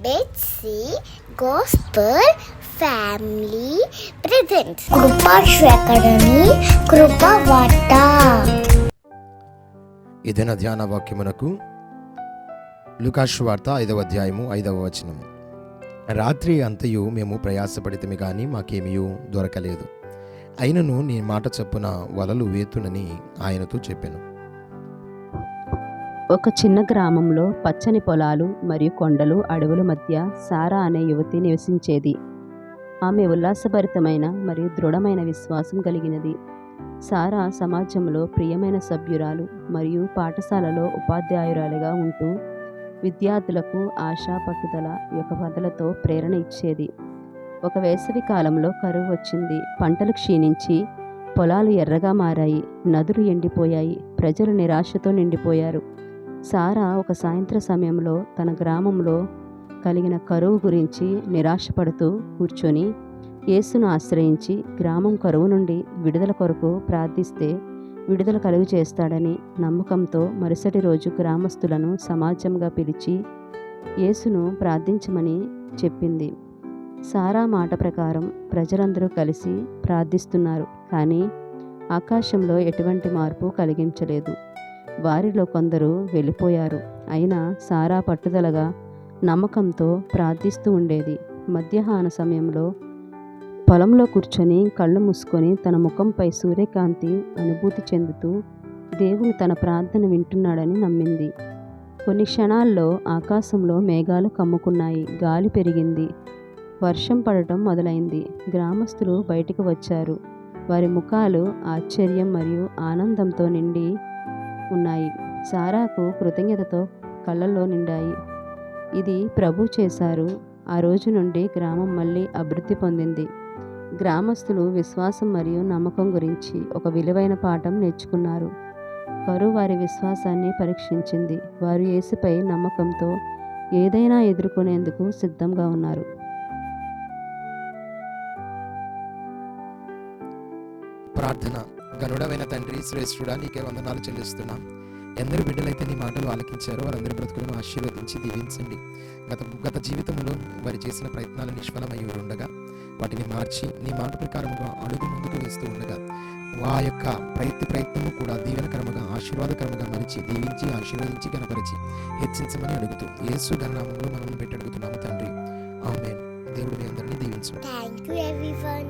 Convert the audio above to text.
Let's see Gospel Family Presents Krupasri academy కృపవార్త. ఇదైన ధ్యాన వాక్యమునకు లూకాసు వార్త 5వ అధ్యాయము 5వ వచనము. రాత్రి అంతయు మేము ప్రయాసపడితిమి గాని మాకేమీ దొరకలేదు, అయినను నీ మాట చొప్పున వలలు వేతునని ఆయనతో చెప్పాను. ఒక చిన్న గ్రామంలో పచ్చని పొలాలు మరియు కొండలు, అడవుల మధ్య సారా అనే యువతి నివసించేది. ఆమె ఉల్లాసభరితమైన మరియు దృఢమైన విశ్వాసం కలిగినది. సారా సమాజంలో ప్రియమైన సభ్యురాలు మరియు పాఠశాలలో ఉపాధ్యాయురాలిగా ఉంటూ విద్యార్థులకు ఆశ, పట్టుదల యొక్క వదలతో ప్రేరణ ఇచ్చేది. ఒక వేసవి కాలంలో కరువు వచ్చింది. పంటలు క్షీణించి పొలాలు ఎర్రగా మారాయి, నదులు ఎండిపోయాయి, ప్రజలు నిరాశతో నిండిపోయారు. సారా ఒక సాయంత్ర సమయంలో తన గ్రామంలో కలిగిన కరువు గురించి నిరాశపడుతూ కూర్చొని యేసును ఆశ్రయించి గ్రామం కరువు నుండి విడుదల కొరకు ప్రార్థిస్తే విడుదల కలుగు చేస్తాడని నమ్మకంతో మరుసటి రోజు గ్రామస్తులను సమాజంగా పిలిచి యేసును ప్రార్థించమని చెప్పింది. సారా మాట ప్రకారం ప్రజలందరూ కలిసి ప్రార్థిస్తున్నారు, కానీ ఆకాశంలో ఎటువంటి మార్పు కలిగించలేదు. వారిలో కొందరు వెళ్ళిపోయారు, అయినా సారా పట్టుదలగా నమ్మకంతో ప్రార్థిస్తూ ఉండేది. మధ్యాహ్న సమయంలో పొలంలో కూర్చొని కళ్ళు మూసుకొని తన ముఖంపై సూర్యకాంతి అనుభూతి చెందుతూ దేవుని తన ప్రార్థన వింటున్నాడని నమ్మింది. కొన్ని క్షణాల్లో ఆకాశంలో మేఘాలు కమ్ముకున్నాయి, గాలి పెరిగింది, వర్షం పడటం మొదలైంది. గ్రామస్తులు బయటకు వచ్చారు. వారి ముఖాలు ఆశ్చర్యం మరియు ఆనందంతో నిండి ఉన్నాయి. సారాకు కృతజ్ఞతతో కళ్ళల్లో నిండాయి. ఇది ప్రభు చేశారు. ఆ రోజు నుండి గ్రామం మళ్ళీ అభివృద్ధి పొందింది. గ్రామస్తులు విశ్వాసం మరియు నమ్మకం గురించి ఒక విలువైన పాఠం నేర్చుకున్నారు. కరువు వారి విశ్వాసాన్ని పరీక్షించింది. వారు యేసుపై నమ్మకంతో ఏదైనా ఎదుర్కొనేందుకు సిద్ధంగా ఉన్నారు. ప్రార్థన. గనుడమైన తండ్రి, శ్రేష్ఠుడా, నీకే వందనాలు చెల్లిస్తున్నాం. ఎందరు బిడ్డలైతే నీ మాటలు ఆలకించారో వారందరి బ్రతుకులను ఆశీర్వదించి దీవించండి. గత జీవితంలో వారు చేసిన ప్రయత్నాలు నిష్ఫలమై ఉండగా వాటిని మార్చి నీ మాట ప్రకారముగా అడుగు ముందుకు వేస్తూ ఉండగా ఆ యొక్క ప్రయత్నము కూడా దీవెనకరముగా, ఆశీర్వాదకరముగా మలిచి దీవించి ఆశీర్వదించి కనపరిచి హెచ్చించమని అడుగుతూ యేసు ఘననామములో మనం పెట్టి అడుగుతున్నాము తండ్రి, ఆమేన్. దేవుడు మీ అందరినీ దీవించు. Thank you everyone.